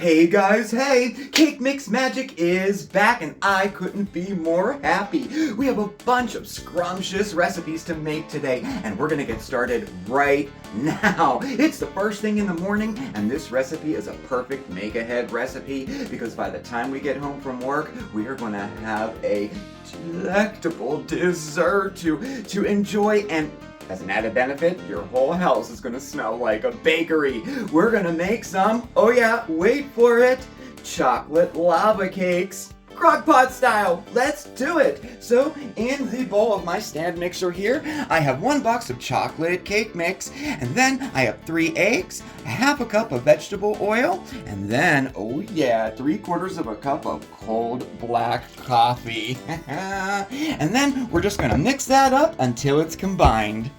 Hey guys, hey! Cake Mix Magic is back and I couldn't be more happy. We have a bunch of scrumptious recipes to make today and we're gonna get started right now. It's the first thing in the morning and this recipe is a perfect make-ahead recipe because by the time we get home from work, we are gonna have a delectable dessert to enjoy, and as an added benefit, your whole house is gonna smell like a bakery. We're gonna make some, oh yeah, wait for it, chocolate lava cakes. Crock-pot style, let's do it! So, in the bowl of my stand mixer here, I have 1 box of chocolate cake mix, and then I have 3 eggs, a half a cup of vegetable oil, and then, oh yeah, 3/4 of a cup of cold black coffee. And then we're just gonna mix that up until it's combined.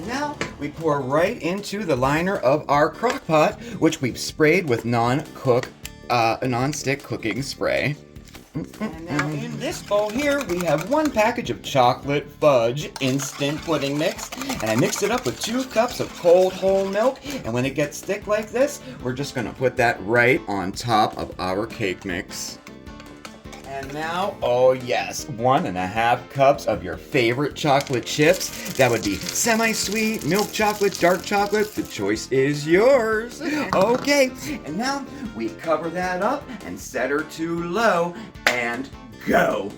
Now we pour right into the liner of our crock pot, which we've sprayed with non-stick cooking spray. And now in this bowl here, we have 1 package of chocolate fudge instant pudding mix, and I mixed it up with 2 cups of cold whole milk, and when it gets thick like this, we're just gonna put that right on top of our cake mix. And now, oh yes, 1.5 cups of your favorite chocolate chips. That would be semi-sweet, milk chocolate, dark chocolate. The choice is yours. Okay, and now we cover that up and set her to low and go.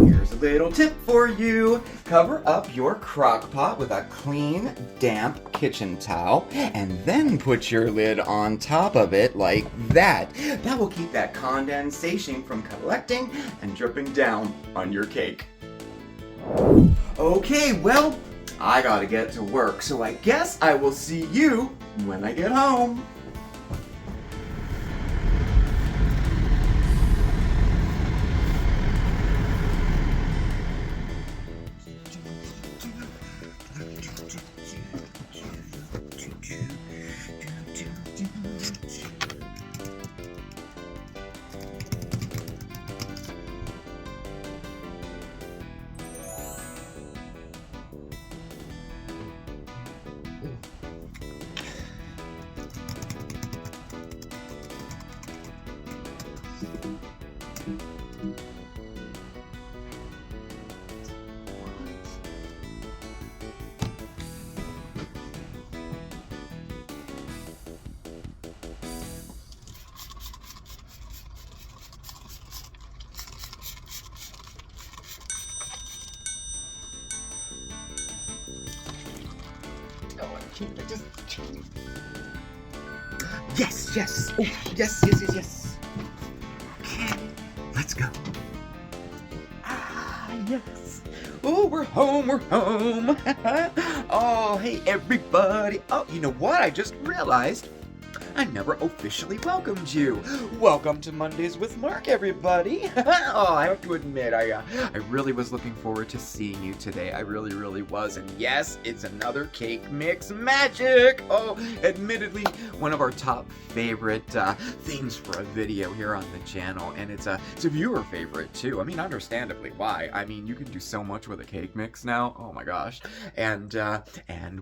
Here's a little tip for you. Cover up your crock pot with a clean, damp kitchen towel and then put your lid on top of it like that. That will keep that condensation from collecting and dripping down on your cake. Okay, well, I gotta get to work, so I guess I will see you when I get home. Yes. Oh, yes. Okay, let's go. Yes. Oh, we're home. Oh, hey, everybody. Oh, you know what? I just realized I never officially welcomed you. Welcome to Mondays with Mark, everybody. Oh, I have to admit, I really was looking forward to seeing you today. I really was. And yes, it's another Cake Mix Magic. Oh, admittedly, one of our top favorite things for a video here on the channel. And it's a viewer favorite, too. I mean, understandably, why? I mean, you can do so much with a cake mix now. Oh, my gosh. And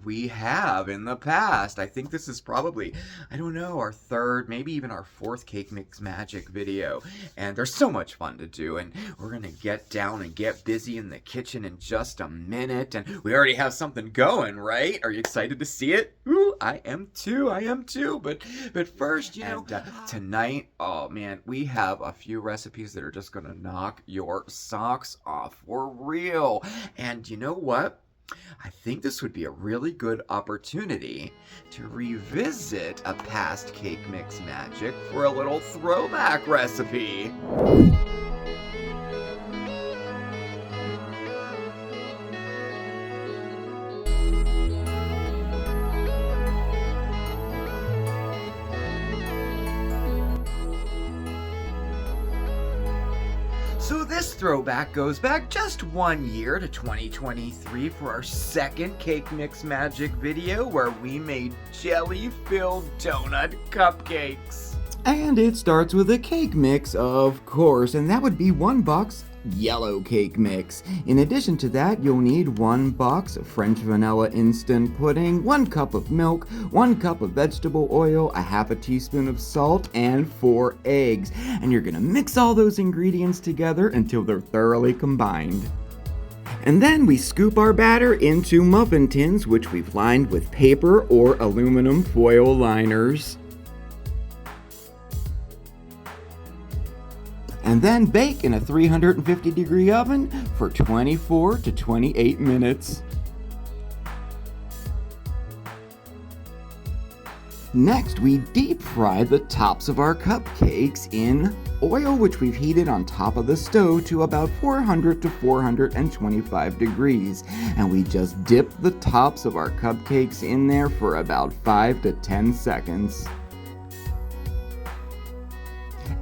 we have in the past. I think this is probably, I don't know, our 3rd, maybe even our 4th Cake Mix Magic video, and they're so much fun to do, and we're gonna get down and get busy in the kitchen in just a minute, and we already have something going, right? Are you excited to see it? Ooh, I am too, but first, you know, tonight, oh man, we have a few recipes that are just gonna knock your socks off for real, and you know what? I think this would be a really good opportunity to revisit a past Cake Mix Magic for a little throwback recipe. So this throwback goes back just 1 year to 2023 for our 2nd Cake Mix Magic video where we made jelly-filled donut cupcakes. And it starts with a cake mix, of course, and that would be 1 box yellow cake mix. In addition to that, you'll need 1 box of French vanilla instant pudding, 1 cup of milk, 1 cup of vegetable oil, a half a teaspoon of salt, and 4 eggs. And you're gonna mix all those ingredients together until they're thoroughly combined. And then we scoop our batter into muffin tins, which we've lined with paper or aluminum foil liners. And then bake in a 350-degree oven for 24 to 28 minutes. Next, we deep fry the tops of our cupcakes in oil, which we've heated on top of the stove to about 400 to 425 degrees. And we just dip the tops of our cupcakes in there for about 5 to 10 seconds.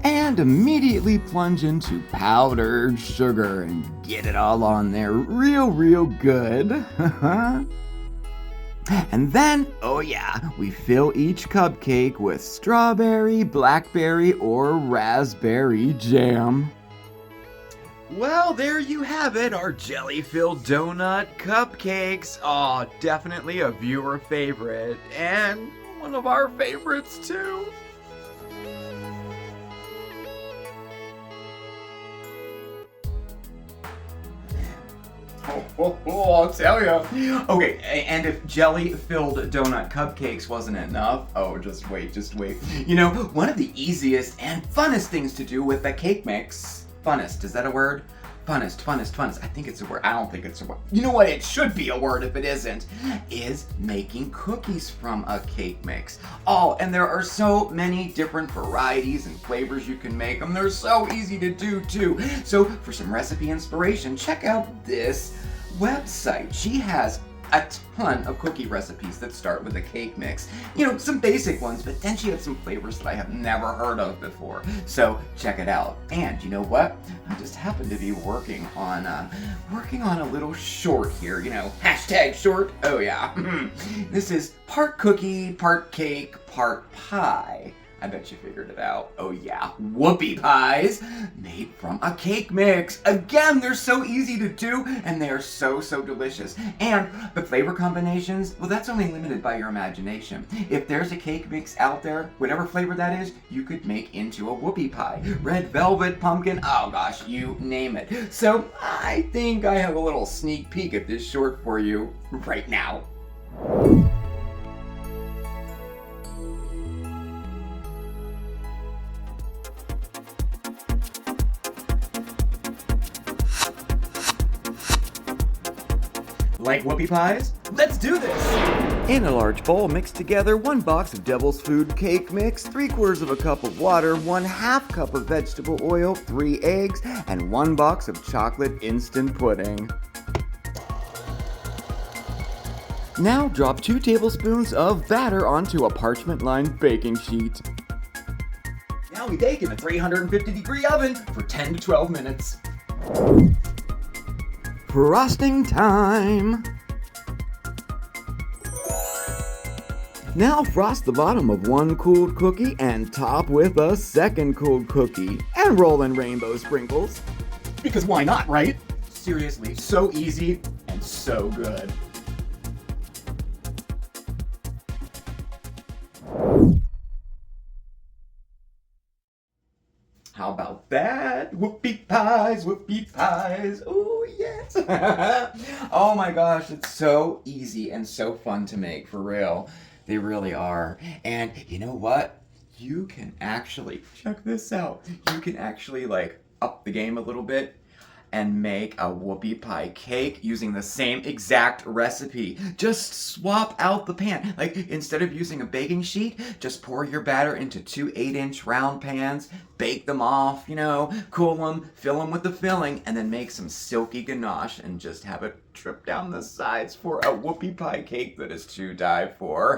And immediately plunge into powdered sugar and get it all on there real good. And then, oh yeah, we fill each cupcake with strawberry, blackberry, or raspberry jam. Well, there you have it, our jelly-filled donut cupcakes. Oh, definitely a viewer favorite, and one of our favorites too. I'll tell you. Okay, and if jelly-filled donut cupcakes wasn't enough, oh, just wait. You know, one of the easiest and funnest things to do with a cake mix, funnest, is that a word? Funnest. I think it's a word. I don't think it's a word. You know what? It should be a word if it isn't. Is making cookies from a cake mix. Oh, and there are so many different varieties and flavors you can make them. They're so easy to do too. So for some recipe inspiration, check out this website. She has a ton of cookie recipes that start with a cake mix. You know, some basic ones, but then she had some flavors that I have never heard of before. So check it out. And you know what? I just happen to be working on a little short here. You know, hashtag short. Oh yeah. This is part cookie, part cake, part pie. I bet you figured it out. Oh yeah, whoopie pies made from a cake mix. Again, they're so easy to do and they are so delicious. And the flavor combinations, well, that's only limited by your imagination. If there's a cake mix out there, whatever flavor that is, you could make into a whoopie pie. Red velvet, pumpkin, oh gosh, you name it. So I think I have a little sneak peek at this short for you right now. Like whoopie pies? Let's do this! In a large bowl, mix together 1 box of Devil's Food cake mix, 3/4 of a cup of water, 1/2 cup of vegetable oil, 3 eggs, and 1 box of chocolate instant pudding. Now drop 2 tablespoons of batter onto a parchment-lined baking sheet. Now we bake in a 350-degree oven for 10 to 12 minutes. Frosting time! Now frost the bottom of 1 cooled cookie and top with a 2nd cooled cookie. And roll in rainbow sprinkles. Because why not, right? Seriously, so easy and so good. How about that? Whoopie pies, oh yes! Oh my gosh, it's so easy and so fun to make, for real. They really are. And you know what? You can actually, check this out, you can actually like up the game a little bit and make a whoopie pie cake using the same exact recipe. Just swap out the pan. Like, instead of using a baking sheet, just pour your batter into 2 8-inch round pans, bake them off, you know, cool them, fill them with the filling, and then make some silky ganache and just have it drip down the sides for a whoopie pie cake that is to die for.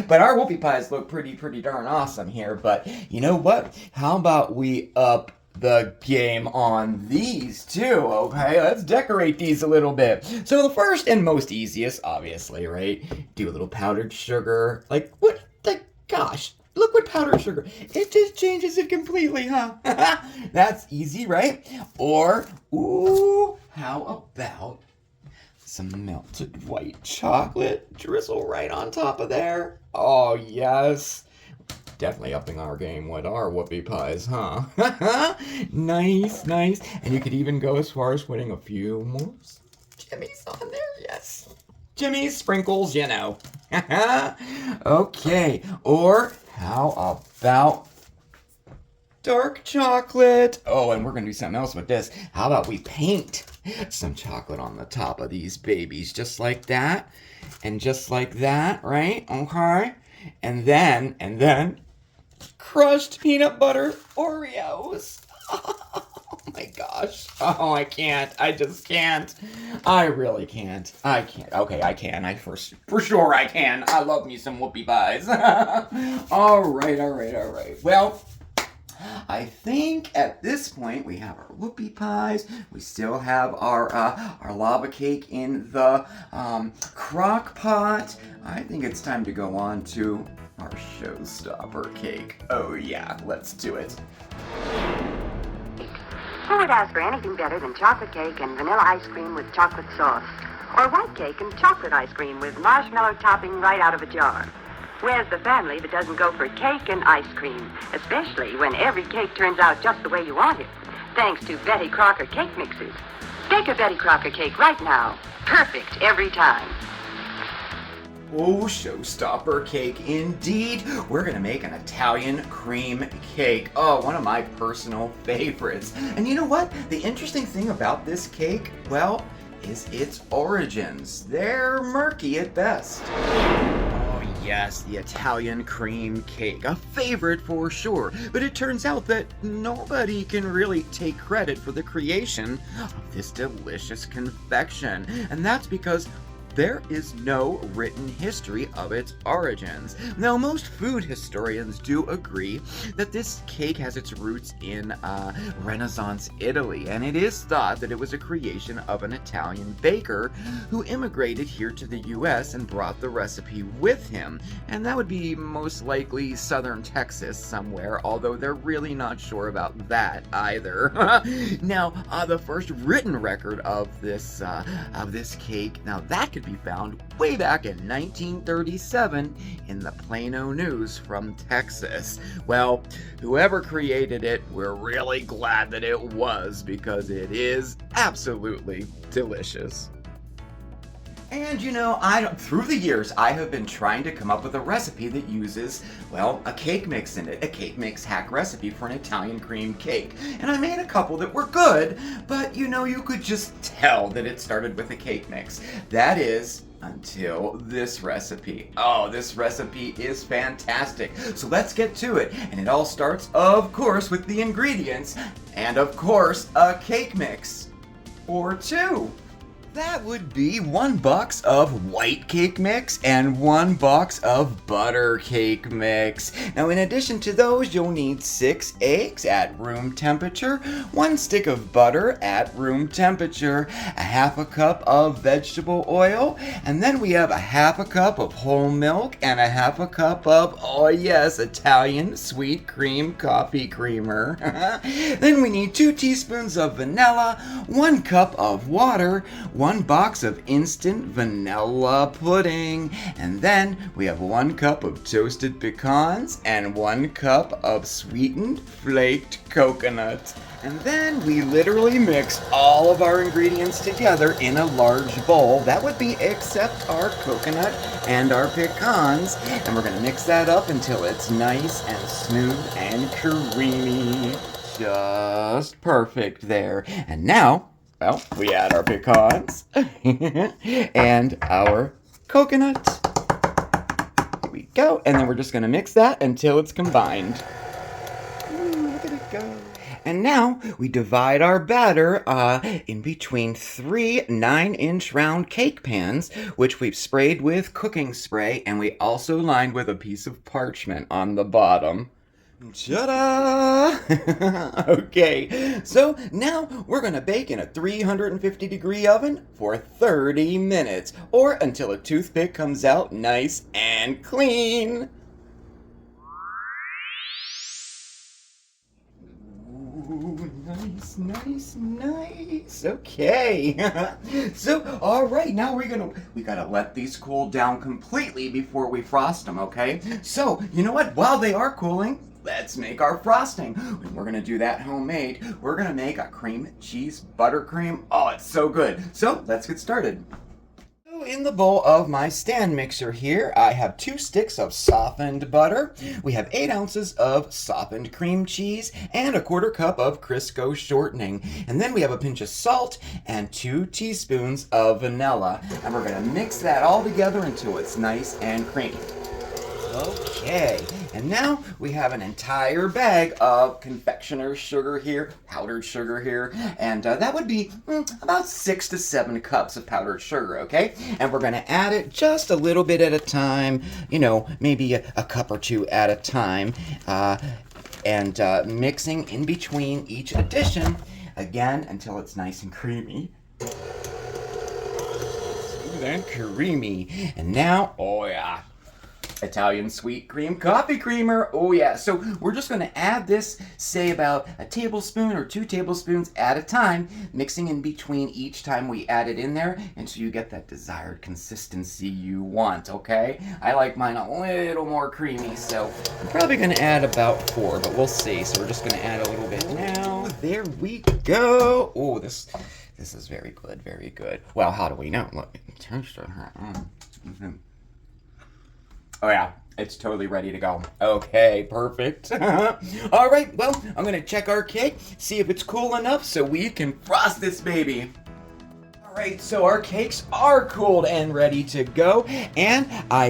But our whoopie pies look pretty darn awesome here, but you know what? How about we up the game on these too, okay? Let's decorate these a little bit. So the first and most easiest, obviously, right? Do a little powdered sugar. Like, what the gosh? liquid powdered sugar. It just changes it completely, huh? That's easy, right? Or, ooh, how about some melted white chocolate? Drizzle right on top of there. Oh, yes. Definitely upping our game with our whoopie pies, huh? Nice, nice. And you could even go as far as putting a few more jimmies on there, yes. Jimmy's sprinkles, you know. Okay, or how about dark chocolate? Oh, and we're going to do something else with this. How about we paint some chocolate on the top of these babies, just like that, and just like that, right? Okay. And then, crushed peanut butter Oreos. Oh my gosh. Oh, I can't. I just can't. I really can't. I can't. Okay, I can. For sure I can. I love me some whoopie pies. All right. Well, I think at this point we have our whoopie pies. We still have our lava cake in the crock pot. I think it's time to go on to our showstopper cake. Oh yeah, let's do it. Who would ask for anything better than chocolate cake and vanilla ice cream with chocolate sauce? Or white cake and chocolate ice cream with marshmallow topping right out of a jar? Where's the family that doesn't go for cake and ice cream, especially when every cake turns out just the way you want it? Thanks to Betty Crocker cake mixes. Bake a Betty Crocker cake right now. Perfect every time. Oh, showstopper cake indeed. We're gonna make an Italian cream cake. Oh, one of my personal favorites. And you know what? The interesting thing about this cake, well, is its origins. They're murky at best. Oh yes, the Italian cream cake. A favorite for sure. But it turns out that nobody can really take credit for the creation of this delicious confection. And that's because there is no written history of its origins. Now, most food historians do agree that this cake has its roots in Renaissance Italy, and it is thought that it was a creation of an Italian baker who immigrated here to the US and brought the recipe with him. And that would be most likely southern Texas somewhere, although they're really not sure about that either. Now, the first written record of this cake, now that could be found way back in 1937 in the Plano News from Texas. Well, whoever created it, we're really glad that it was, because it is absolutely delicious. And you know, through the years, I have been trying to come up with a recipe that uses, well, a cake mix in it. A cake mix hack recipe for an Italian cream cake. And I made a couple that were good, but you know, you could just tell that it started with a cake mix. That is, until this recipe. Oh, this recipe is fantastic. So let's get to it. And it all starts, of course, with the ingredients. And of course, a cake mix. Or two. That would be 1 box of white cake mix and 1 box of butter cake mix. Now, in addition to those, you'll need 6 eggs at room temperature, 1 stick of butter at room temperature, a half a cup of vegetable oil, and then we have a half a cup of whole milk and a half a cup of, oh yes, Italian sweet cream coffee creamer. Then we need 2 teaspoons of vanilla, 1 cup of water, 1 box of instant vanilla pudding, and then we have 1 cup of toasted pecans and 1 cup of sweetened flaked coconut. And then we literally mix all of our ingredients together in a large bowl. That would be except our coconut and our pecans. And we're going to mix that up until it's nice and smooth and creamy. Just perfect there. And now, well, we add our pecans and our coconut. Here we go. And then we're just going to mix that until it's combined. Ooh, look at it go. And now we divide our batter in between 3 9-inch round cake pans, which we've sprayed with cooking spray, and we also lined with a piece of parchment on the bottom. Ta-da! Okay, so now we're going to bake in a 350-degree oven for 30 minutes, or until a toothpick comes out nice and clean. Nice, nice, nice. Okay. So, all right, now we gotta let these cool down completely before we frost them, okay? So, you know what? While they are cooling, let's make our frosting. And we're gonna do that homemade. We're gonna make a cream cheese buttercream. Oh, it's so good. So, let's get started. In the bowl of my stand mixer here, I have 2 sticks of softened butter. We have 8 ounces of softened cream cheese and a 1/4 cup of Crisco shortening. And then we have a pinch of salt and 2 teaspoons of vanilla. And we're going to mix that all together until it's nice and creamy. Okay, and now we have an entire bag of confectioner's sugar here, powdered sugar here, and that would be about 6 to 7 cups of powdered sugar, okay? And we're going to add it just a little bit at a time, you know, maybe a cup or 2 at a time, and mixing in between each addition, again, until it's nice and creamy. Smooth and creamy. And now, oh yeah, Italian sweet cream coffee creamer. Oh yeah, so we're just going to add this, say about a tablespoon or 2 tablespoons at a time, mixing in between each time we add it in there until you get that desired consistency you want, okay? I like mine a little more creamy, so I'm probably going to add about 4, but we'll see. So we're just going to add a little bit now. There we go. Oh, this is very good, very good. Well, how do we know? Look, taste it. Oh yeah, it's totally ready to go. Okay, perfect. All right, well, I'm gonna check our cake, see if it's cool enough so we can frost this baby. All right, so our cakes are cooled and ready to go, and I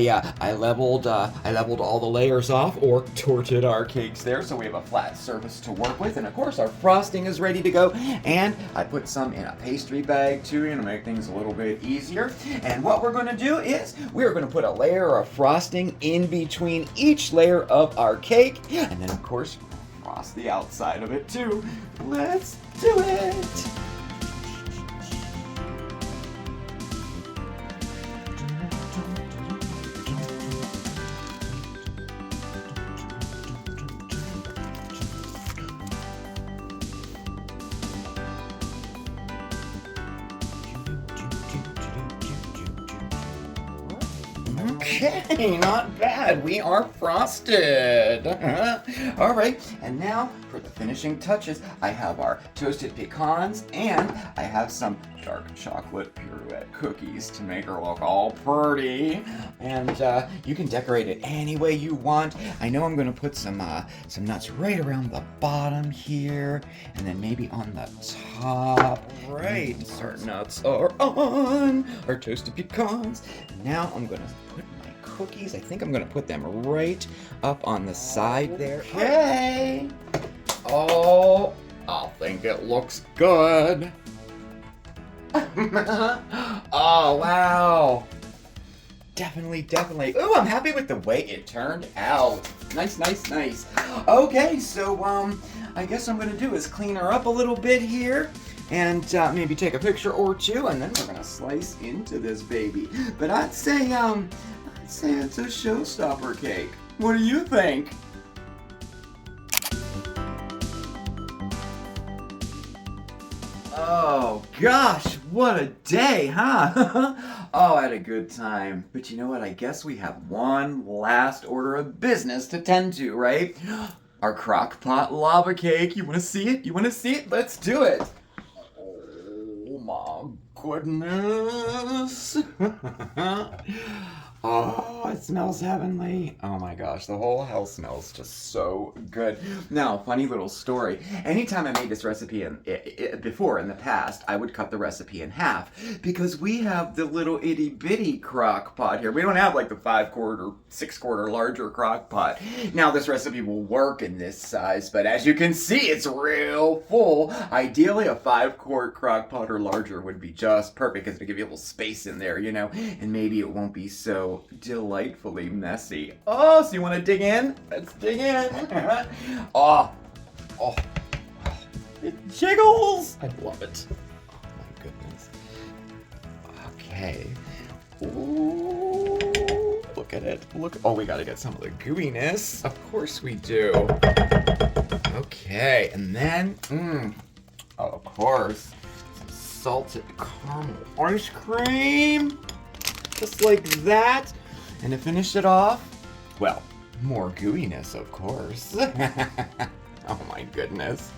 leveled all the layers off, or torted our cakes there, so we have a flat surface to work with, and of course our frosting is ready to go, and I put some in a pastry bag too, to make things a little bit easier. And what we're going to do is we're going to put a layer of frosting in between each layer of our cake, and then of course frost the outside of it too. Let's do it. Okay, not bad. We are frosted. All right, and now for the finishing touches, I have our toasted pecans and I have some dark chocolate pirouette cookies to make her look all pretty. And you can decorate it any way you want. I know I'm going to put some nuts right around the bottom here, and then maybe on the top. Right, our nuts are on our toasted pecans. And now I'm going to put my cookies. I think I'm going to put them right up on the side there. Okay. Oh, I think it looks good. Oh, wow. Definitely. Ooh, I'm happy with the way it turned out. Nice. Okay, so, I guess what I'm gonna do is clean her up a little bit here, and maybe take a picture or 2, and then we're gonna slice into this baby. But I'd say it's a showstopper cake. What do you think? Oh gosh, what a day, huh? Oh, I had a good time. But you know what? I guess we have one last order of business to tend to, right? Our Crock-pot lava cake. You want to see it? Let's do it. Oh my goodness. Oh, it smells heavenly. Oh my gosh, the whole house smells just so good. Now, funny little story. Anytime I made this recipe before in the past, I would cut the recipe in half because we have the little itty bitty crock pot here. We don't have like the 5-quart or 6-quart larger crock pot. Now, this recipe will work in this size, but as you can see, it's real full. Ideally, a 5-quart crock pot or larger would be just perfect because it'll give you a little space in there, and maybe it won't be so delightfully messy. Oh, so you want to dig in? Let's dig in. Oh, it jiggles. I love it. Oh my goodness. Okay. Ooh, look at it. Oh, we gotta get some of the gooiness. Of course we do. Okay, and then, oh, of course, some salted caramel ice cream. Just like that. And to finish it off, well, more gooiness, of course. Oh my goodness.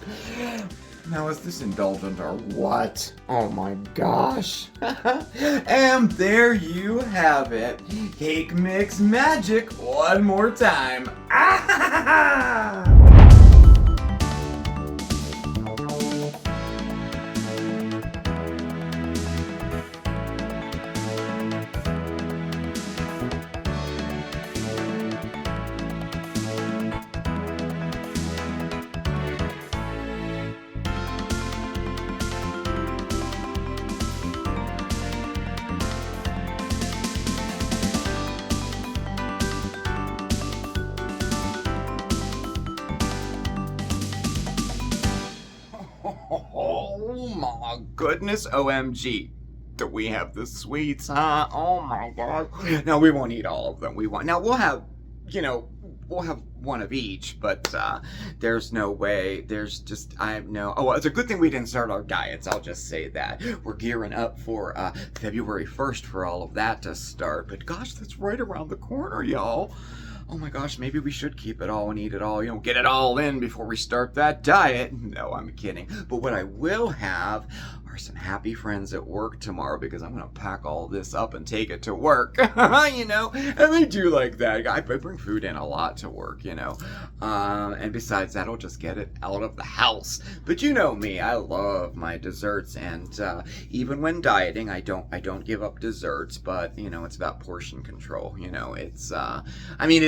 Now, is this indulgent or what? Oh my gosh. And there you have it. Cake mix magic one more time. Oh my goodness, OMG. Do we have the sweets, huh? Oh my god. Now, we won't eat all of them. We'll have, we'll have one of each, but there's no way. Oh, well, it's a good thing we didn't start our diets, I'll just say that. We're gearing up for February 1st for all of that to start, but gosh, that's right around the corner, y'all. Oh my gosh, maybe we should keep it all and eat it all, get it all in before we start that diet. No, I'm kidding. But what I will have are some happy friends at work tomorrow, because I'm going to pack all this up and take it to work, and they do like that. I bring food in a lot to work, and besides that, I'll just get it out of the house. But you know me, I love my desserts, and even when dieting, I don't give up desserts, but, it's about portion control, it's,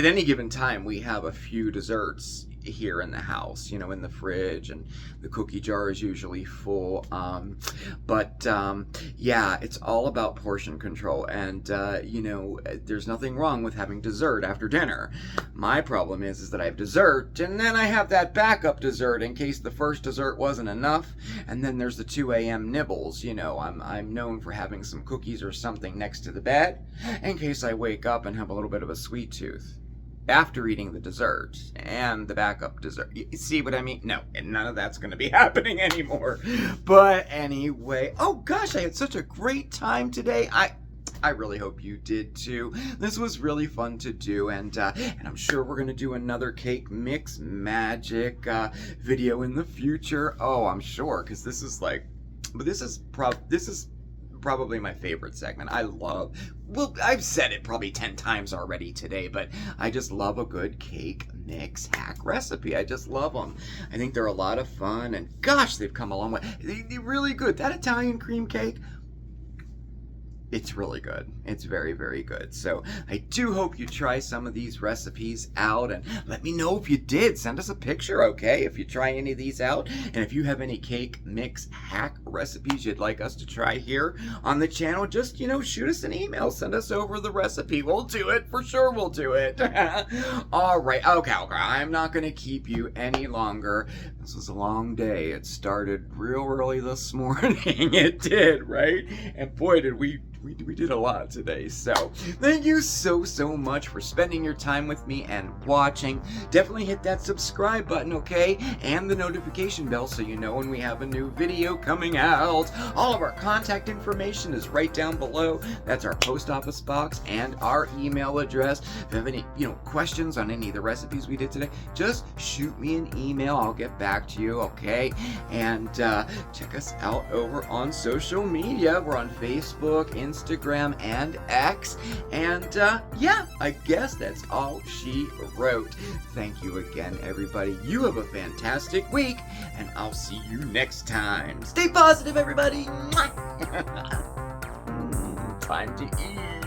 at any given time, we have a few desserts here in the house, in the fridge, and the cookie jar is usually full. Yeah, it's all about portion control, and there's nothing wrong with having dessert after dinner. My problem is that I have dessert, and then I have that backup dessert in case the first dessert wasn't enough, and then there's the 2 a.m. nibbles. I'm known for having some cookies or something next to the bed in case I wake up and have a little bit of a sweet tooth after eating the dessert and the backup dessert. You see what I mean? No, and none of that's going to be happening anymore. But anyway, oh gosh, I had such a great time today. I really hope you did too. This was really fun to do, and I'm sure we're going to do another cake mix magic video in the future. Oh, I'm sure, because this is probably my favorite segment. I've said it probably 10 times already today, but I just love a good cake mix hack recipe. I just love them. I think they're a lot of fun, and gosh, they've come a long way. They're really good. That Italian cream cake, it's really good. It's very, very good. So I do hope you try some of these recipes out, and let me know if you did. Send us a picture, okay, if you try any of these out. And if you have any cake mix hack recipes you'd like us to try here on the channel, just, shoot us an email. Send us over the recipe. We'll do it. For sure we'll do it. All right. Okay. I'm not going to keep you any longer. This was a long day. It started real early this morning. It did, right? And boy, did we did a lot today. So thank you so much for spending your time with me and watching. Definitely hit that subscribe button, okay, and the notification bell so you know when we have a new video coming out. All of our contact information is right down below. That's our post office box and our email address. If you have any questions on any of the recipes we did today, just shoot me an email. I'll get back to you, okay? And check us out over on social media. We're on Facebook, Instagram, and X. And yeah, I guess that's all she wrote. Thank you again, everybody. You have a fantastic week, and I'll see you next time. Stay positive, everybody. Time to eat.